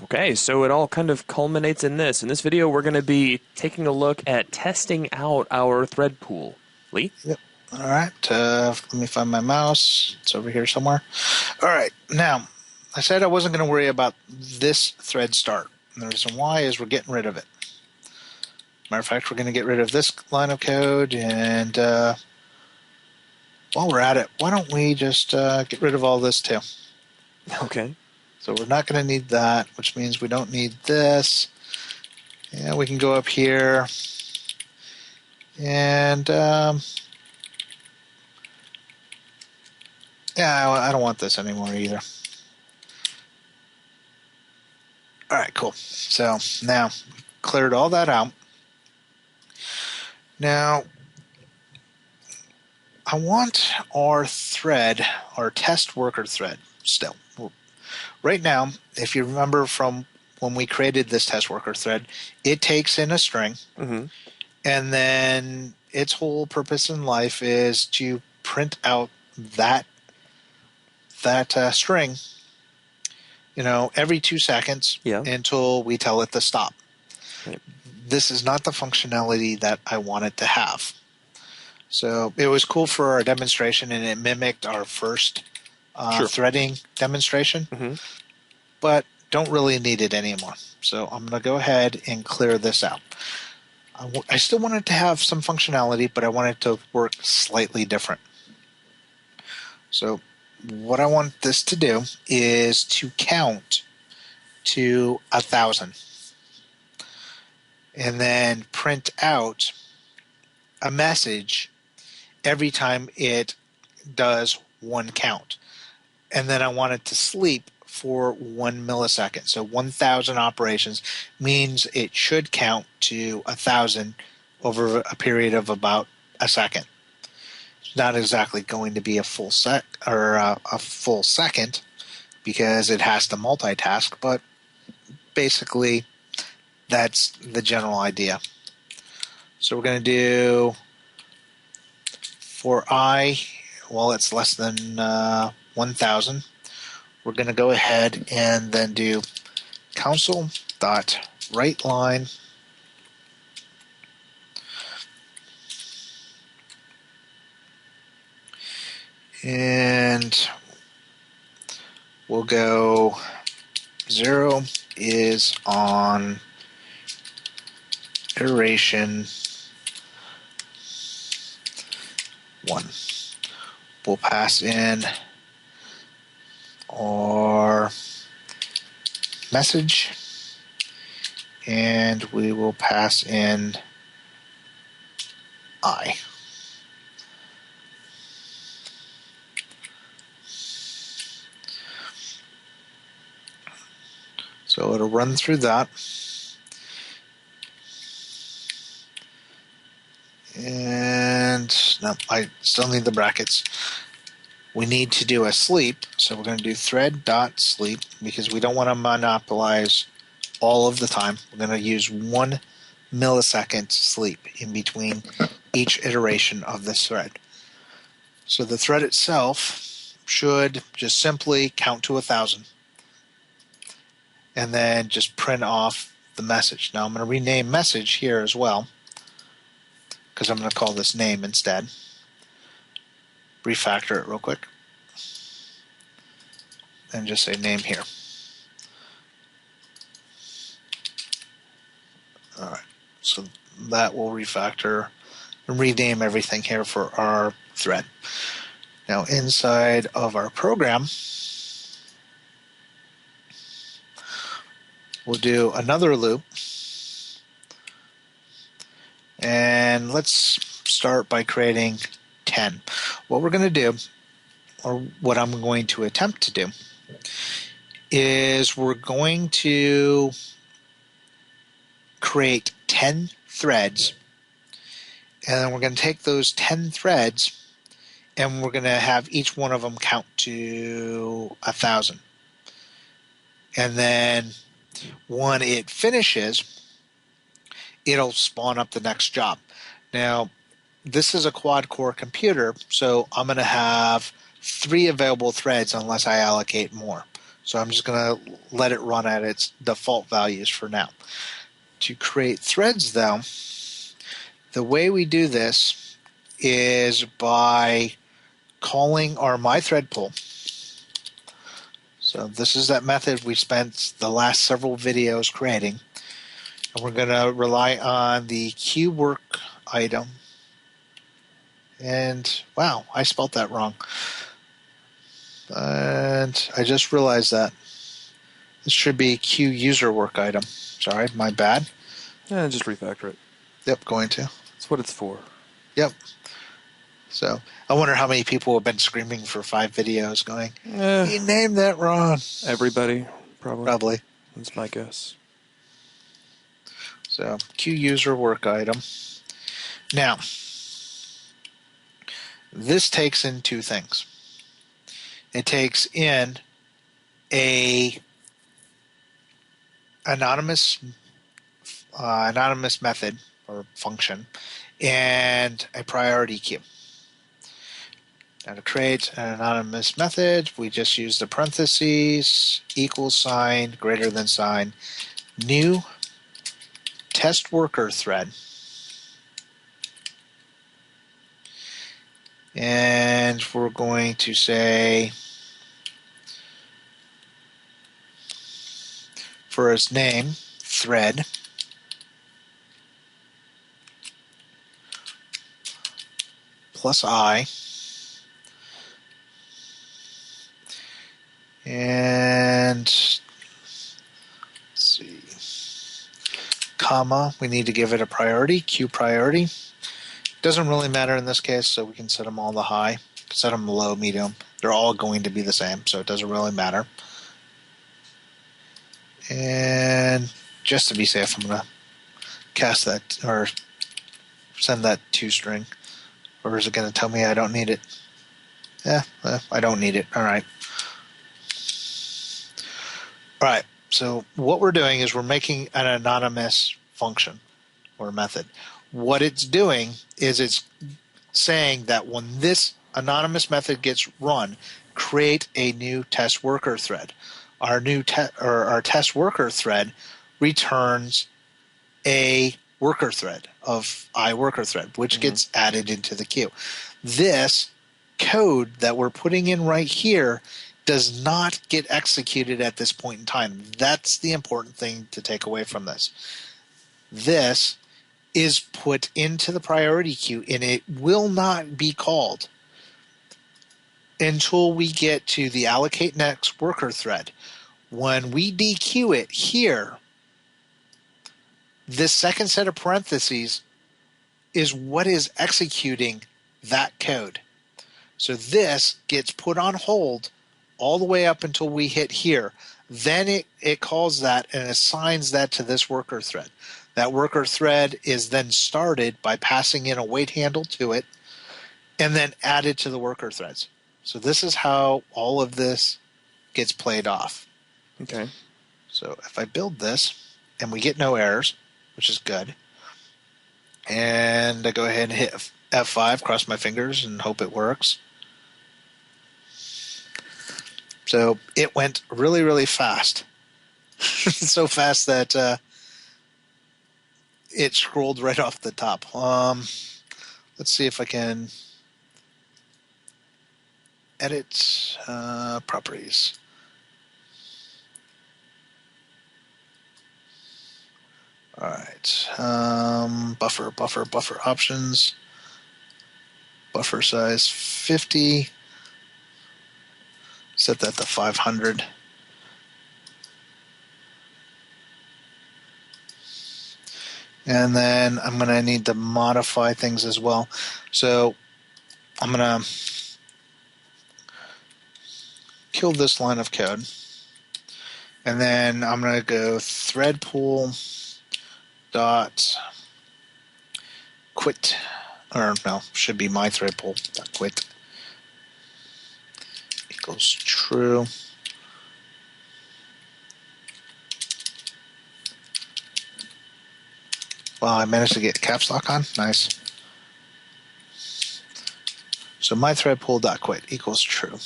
Okay, so it all kind of culminates in this. In this video, we're going to be taking a look at testing out our thread pool. Lee? Yep. All right. Let me find my mouse. It's over here somewhere. All right. Now, I said I wasn't going to worry about this thread start. And the reason why is we're getting rid of it. Matter of fact, we're going to get rid of this line of code. And while we're at it, why don't we just get rid of all this too? Okay. So we're not going to need that, which means we don't need this. Yeah, we can go up here. And yeah, I don't want this anymore either. All right, cool. So now cleared all that out. Now I want our thread, our test worker thread still. Right now, if you remember from when we created this test worker thread, it takes in a string, and then its whole purpose in life is to print out that string, every 2 seconds Yeah. until we tell it to stop. Right. This is not the functionality that I want it to have. So it was cool for our demonstration, and it mimicked our first threading demonstration, but don't really need it anymore. So I'm going to go ahead and clear this out. I still want it to have some functionality, but I want it to work slightly different. So what I want this to do is to count to 1,000 and then print out a message every time it does one count. And then I want it to sleep for 1 millisecond. So 1,000 operations means it should count to 1,000 over a period of about a second. It's not exactly going to be a full second because it has to multitask, but basically that's the general idea. So we're going to do for I, well, it's less than 1,000. We're going to go ahead and then do console.writeLine and we'll go 0 is on iteration 1. We'll pass in our message, and we will pass in I. So it'll run through that. And no, I still need the brackets. We need to do a sleep, so we're going to do thread.sleep because we don't want to monopolize all of the time. We're going to use 1 millisecond sleep in between each iteration of this thread. So the thread itself should just simply count to 1,000 and then just print off the message. Now I'm going to rename message here as well because I'm going to call this name instead. Refactor it real quick and just say name here. Alright, so that will refactor and rename everything here for our thread. Now inside of our program, we'll do another loop, and let's start by creating 10. What we're going to do, or what I'm going to attempt to do, is we're going to create 10 threads, and then we're going to take those 10 threads and we're going to have each one of them count to 1,000. And then when it finishes, it'll spawn up the next job. Now, this is a quad-core computer, so I'm going to have 3 available threads unless I allocate more. So I'm just going to let it run at its default values for now. To create threads, though, the way we do this is by calling our MyThreadPool. So this is that method we spent the last several videos creating. And we're going to rely on the queueWork item. And wow, I spelled that wrong. And I just realized that. This should be queueUserWork item. Sorry, my bad. Yeah, just refactor it. Yep, going to. That's what it's for. Yep. So I wonder how many people have been screaming for 5 videos going, you named that wrong. Everybody, probably. Probably. That's my guess. So queueUserWork item. Now, this takes in 2 things. It takes in a anonymous method or function and a priority queue. Now to create an anonymous method, we just use the parentheses, equal sign, greater than sign, new test worker thread. And we're going to say for its name, thread, plus I, and let's see, comma, we need to give it a priority, queue priority. Doesn't really matter in this case, so we can set them all to high, set them low, medium. They're all going to be the same, so it doesn't really matter. And just to be safe, I'm going to cast that or send that toString. Or is it going to tell me I don't need it? Yeah, I don't need it. All right. All right. So what we're doing is we're making an anonymous function or method. What it's doing is it's saying that when this anonymous method gets run, create a new test worker thread. Our test worker thread returns a worker thread of iWorker thread, which gets added into the queue. This code that we're putting in right here does not get executed at this point in time. That's the important thing to take away from this. This is put into the priority queue, and it will not be called until we get to the allocate next worker thread. When we dequeue it here, this second set of parentheses is what is executing that code. So this gets put on hold all the way up until we hit here. Then it calls that and assigns that to this worker thread. That worker thread is then started by passing in a wait handle to it and then added to the worker threads. So this is how all of this gets played off. Okay. So if I build this and we get no errors, which is good, and I go ahead and hit F5, cross my fingers, and hope it works. So it went really, really fast. So fast that it scrolled right off the top. Let's see if I can edit properties. All right. Buffer options. Buffer size 50. Set that to 500. And then I'm going to need to modify things as well. So I'm going to kill this line of code. And then I'm going to go thread pool dot quit, or no, should be my thread pool dot quit equals true. Well, I managed to get caps lock on. Nice. So my thread pool dot quit equals true.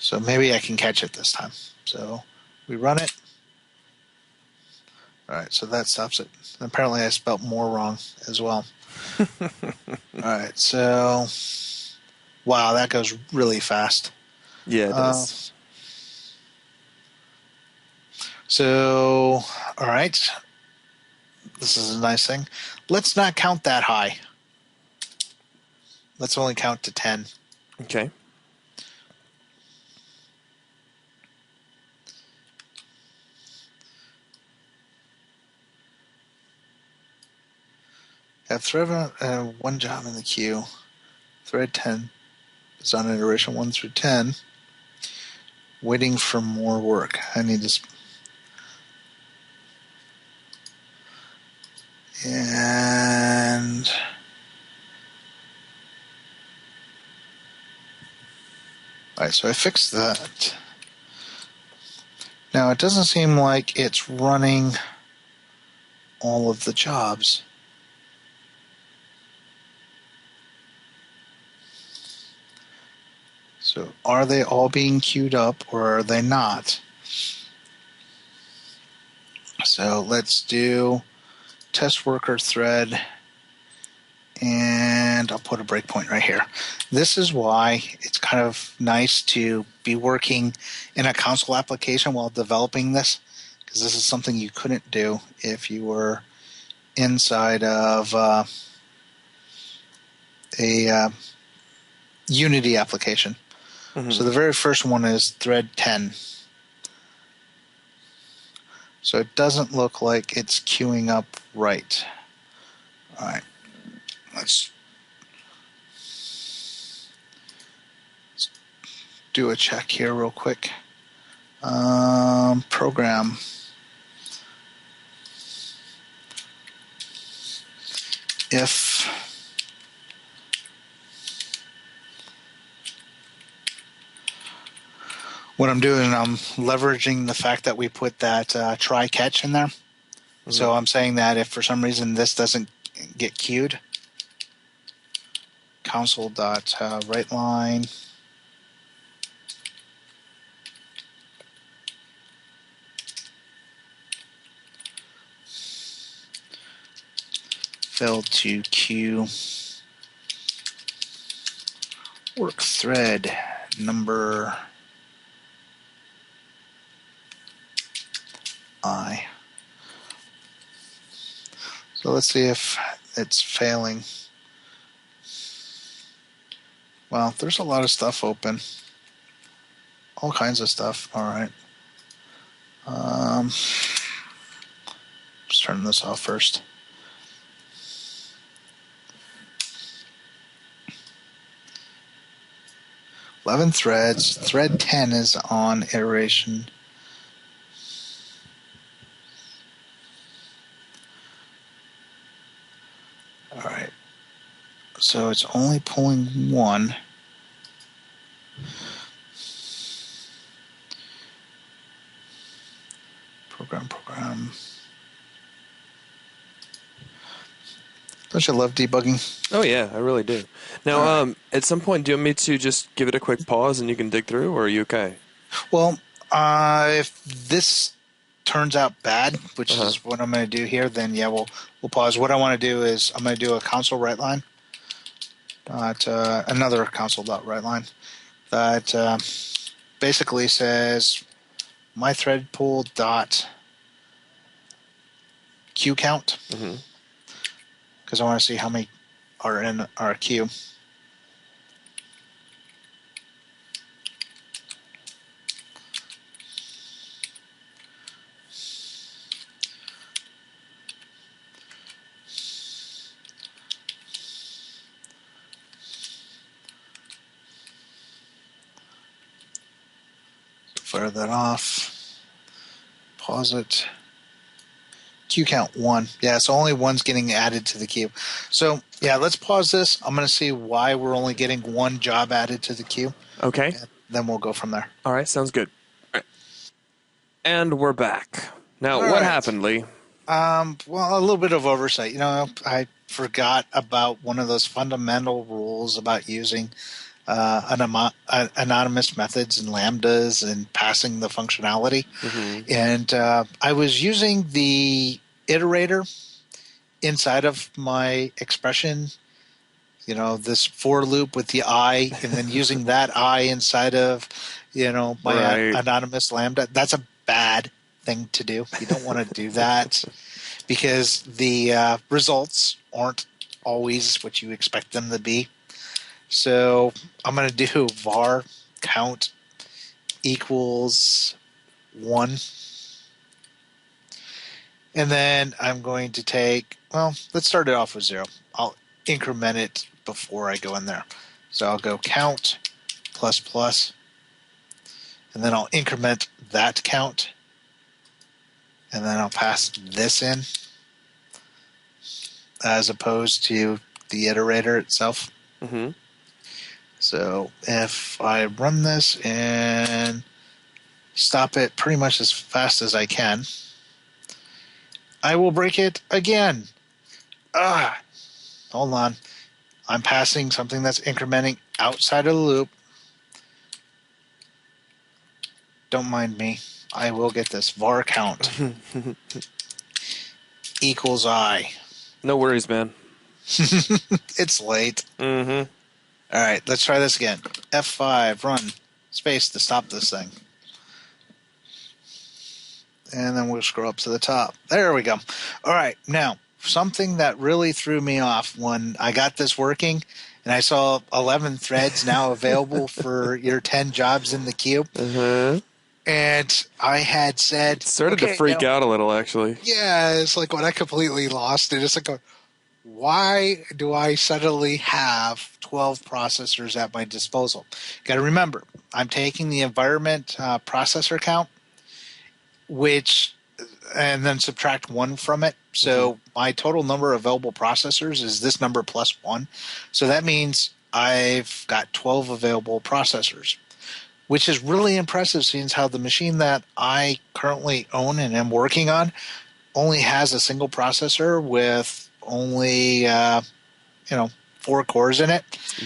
So maybe I can catch it this time. So we run it. All right, so that stops it. Apparently I spelt more wrong as well. All right, so wow, that goes really fast. Yeah, it does. So, all right, this is a nice thing. Let's not count that high. Let's only count to 10. Okay. Have thread one job in the queue. Thread 10 is on iteration 1 through 10. Waiting for more work. I need to. And all right, so I fixed that. Now it doesn't seem like it's running all of the jobs. So are they all being queued up or are they not? So let's do test worker thread, and I'll put a breakpoint right here. This is why it's kind of nice to be working in a console application while developing this, because this is something you couldn't do if you were inside of a Unity application. Mm-hmm. So the very first one is thread 10. So it doesn't look like it's queuing up right. All right, let's do a check here real quick. Program. If what I'm doing, I'm leveraging the fact that we put that try catch in there. Mm-hmm. So I'm saying that if for some reason this doesn't get queued, console.writeLine failed to queue work thread number I. So let's see if it's failing. Well, there's a lot of stuff open. All kinds of stuff. All right. Just turn this off first. $11 threads. Thread 10 is on iteration. All right. So it's only pulling one. Program. Don't you love debugging? Oh, yeah, I really do. Now, right. At some point, do you want me to just give it a quick pause and you can dig through, or are you okay? Well, if this turns out bad, which is what I'm going to do here, then yeah, we'll pause. What I want to do is I'm going to do a console write line, another console.writeLine that basically says my thread pool dot queue count, because I want to see how many are in our queue. Fire that off. Pause it. Queue count 1. Yeah, so only one's getting added to the queue. So, yeah, let's pause this. I'm going to see why we're only getting one job added to the queue. Okay. And then we'll go from there. All right, sounds good. All right. And we're back. Now, what happened, Lee? Well, a little bit of oversight. I forgot about one of those fundamental rules about using anonymous methods and lambdas and passing the functionality. Mm-hmm. And I was using the iterator inside of my expression, this for loop with the I, and then using that I inside of, my Right. anonymous lambda. That's a bad thing to do. You don't want to do that because the results aren't always what you expect them to be. So I'm going to do var count equals 1. And then I'm going to let's start it off with 0. I'll increment it before I go in there. So I'll go count plus plus, and then I'll increment that count, and then I'll pass this in as opposed to the iterator itself. Mm-hmm. So if I run this and stop it pretty much as fast as I can, I will break it again. Hold on. I'm passing something that's incrementing outside of the loop. Don't mind me. I will get this. Var count equals I. No worries, man. It's late. Mm-hmm. All right, let's try this again. F5, run, space to stop this thing. And then we'll scroll up to the top. There we go. All right, now, something that really threw me off when I got this working, and I saw 11 threads now available for your 10 jobs in the queue. Uh-huh. And I had said... Started to freak out a little, actually. Yeah, it's like when I completely lost it. It's like, why do I suddenly have 12 processors at my disposal? Got to remember, I'm taking the environment processor count, and then subtract 1 from it. So my total number of available processors is this number plus 1. So that means I've got 12 available processors, which is really impressive seeing how the machine that I currently own and am working on only has a single processor with only 4 cores in it.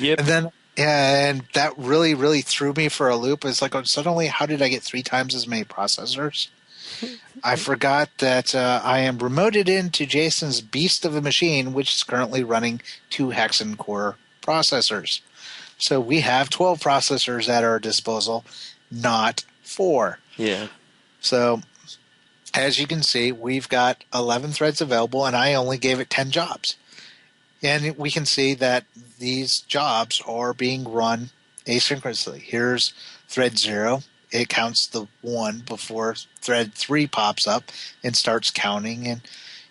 Yep. And that really threw me for a loop. It's like, suddenly, how did I get 3 times as many processors? I forgot that I am remoted into Jason's beast of a machine, which is currently running 2 Hexen core processors. So we have 12 processors at our disposal, not 4. Yeah. So as you can see, we've got 11 threads available, and I only gave it 10 jobs. And we can see that these jobs are being run asynchronously. Here's thread 0. It counts the 1 before thread 3 pops up and starts counting. And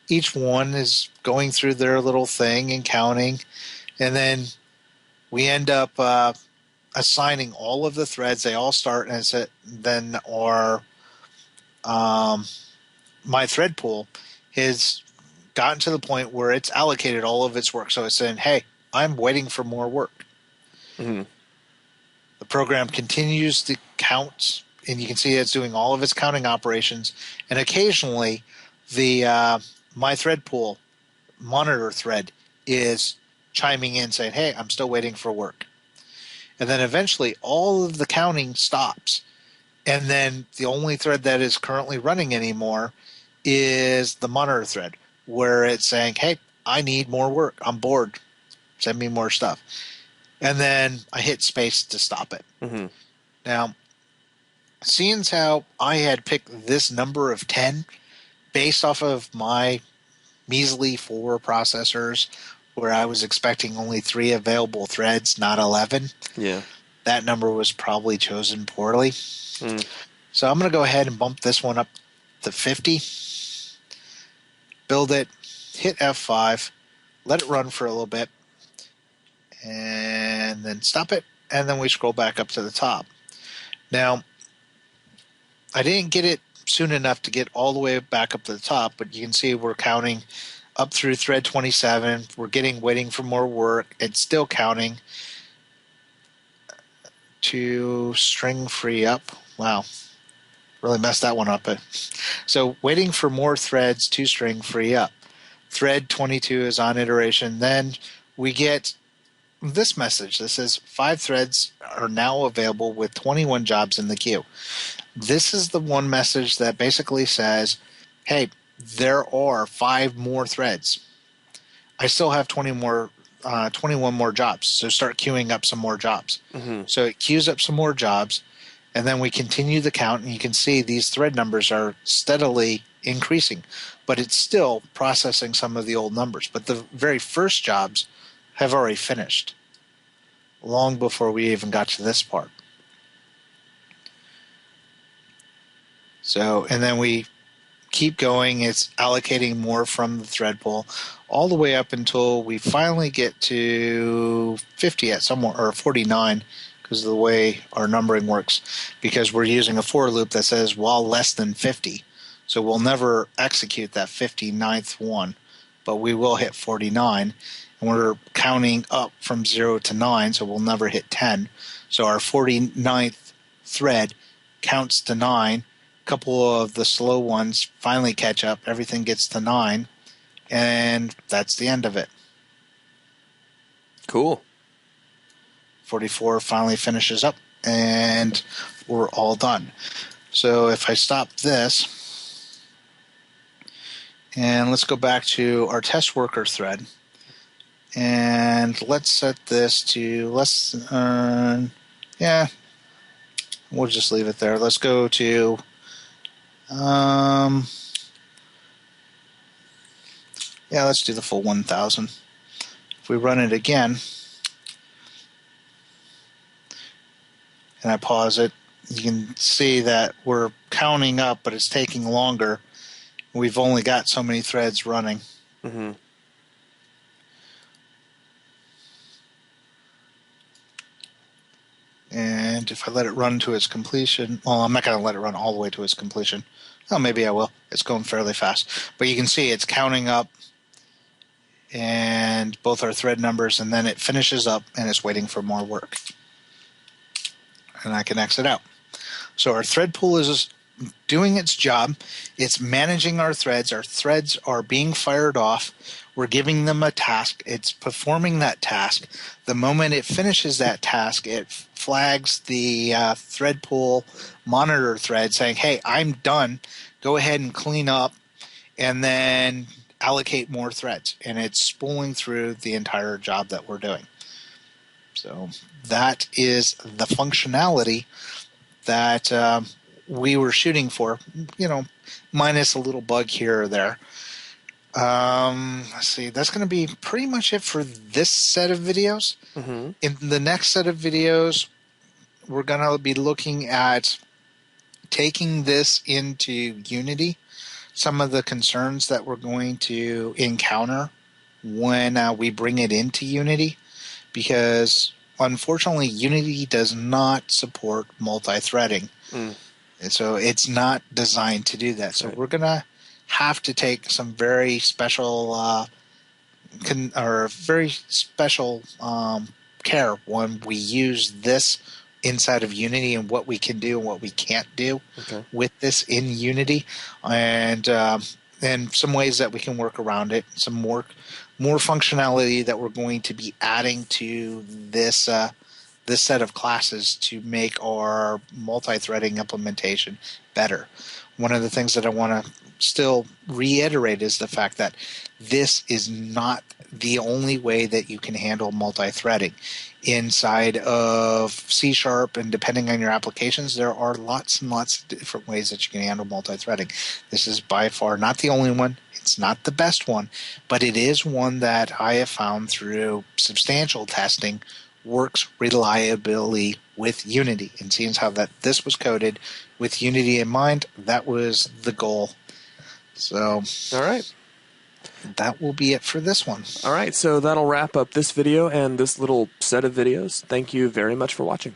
each one is going through their little thing and counting. And then we end up assigning all of the threads. They all start, and then my thread pool has gotten to the point where it's allocated all of its work. So it's saying, hey, I'm waiting for more work. Mm-hmm. The program continues to count, and you can see it's doing all of its counting operations. And occasionally, the my thread pool monitor thread is chiming in saying, hey, I'm still waiting for work. And then eventually, all of the counting stops. And then the only thread that is currently running anymore is the monitor thread, where it's saying, hey, I need more work. I'm bored. Send me more stuff. And then I hit space to stop it. Mm-hmm. Now, seeing how I had picked this number of 10 based off of my measly 4 processors, where I was expecting only 3 available threads, not 11. Yeah. That number was probably chosen poorly. Mm. So I'm going to go ahead and bump this one up to 50. Build it, hit F5, let it run for a little bit, and then stop it, and then we scroll back up to the top. Now, I didn't get it soon enough to get all the way back up to the top, but you can see we're counting up through thread 27. We're waiting for more work. It's still counting to string free up. Wow. Really messed that one up. So waiting for more threads to string free up. Thread 22 is on iteration. Then we get this message that says 5 threads are now available with 21 jobs in the queue. This is the one message that basically says, hey, there are 5 more threads. I still have 21 more jobs, so start queuing up some more jobs. So it queues up some more jobs, and then we continue the count, and you can see these thread numbers are steadily increasing, but it's still processing some of the old numbers. But the very first jobs have already finished, long before we even got to this part. So, and then we keep going. It's allocating more from the thread pool all the way up until we finally get to 50 at somewhere, or 49, because of the way our numbering works, because we're using a for loop that says while less than 50. So we'll never execute that 59th one, but we will hit 49, and we're counting up from 0 to 9, so we'll never hit 10. So our 49th thread counts to 9. A couple of the slow ones finally catch up. Everything gets to 9, and that's the end of it. Cool. 44 finally finishes up, and we're all done. So if I stop this, and let's go back to our test worker thread, and let's set this to yeah, we'll just leave it there. Let's go to yeah, let's do the full 1,000. If we run it again, and I pause it, you can see that we're counting up, but it's taking longer. We've only got so many threads running. And if I let it run to its completion, well, I'm not going to let it run all the way to its completion. Oh, maybe I will. It's going fairly fast. But you can see it's counting up, and both our thread numbers, and then it finishes up, and it's waiting for more work. And I can exit out. So our thread pool is doing its job. It's managing our threads. Our threads are being fired off. We're giving them a task. It's performing that task. The moment it finishes that task, it flags the thread pool monitor thread saying, hey, I'm done. Go ahead and clean up, and then allocate more threads. And it's spooling through the entire job that we're doing. So that is the functionality that we were shooting for, minus a little bug here or there. Let's see, that's going to be pretty much it for this set of videos. In the next set of videos, we're going to be looking at taking this into Unity, some of the concerns that we're going to encounter when we bring it into Unity, because unfortunately Unity does not support multi-threading. And so it's not designed to do that. So we're going to have to take some very special care when we use this inside of Unity, and what we can do and what we can't do with this in Unity, and some ways that we can work around it, some more functionality that we're going to be adding to this this set of classes to make our multi-threading implementation better. One of the things that I want to still reiterate is the fact that this is not the only way that you can handle multi-threading. Inside of C#, and depending on your applications, there are lots and lots of different ways that you can handle multi-threading. This is by far not the only one. It's not the best one, but it is one that I have found through substantial testing works reliably with Unity. And seeing how that this was coded with Unity in mind, that was the goal. So, all right. That will be it for this one. All right, so that'll wrap up this video and this little set of videos. Thank you very much for watching.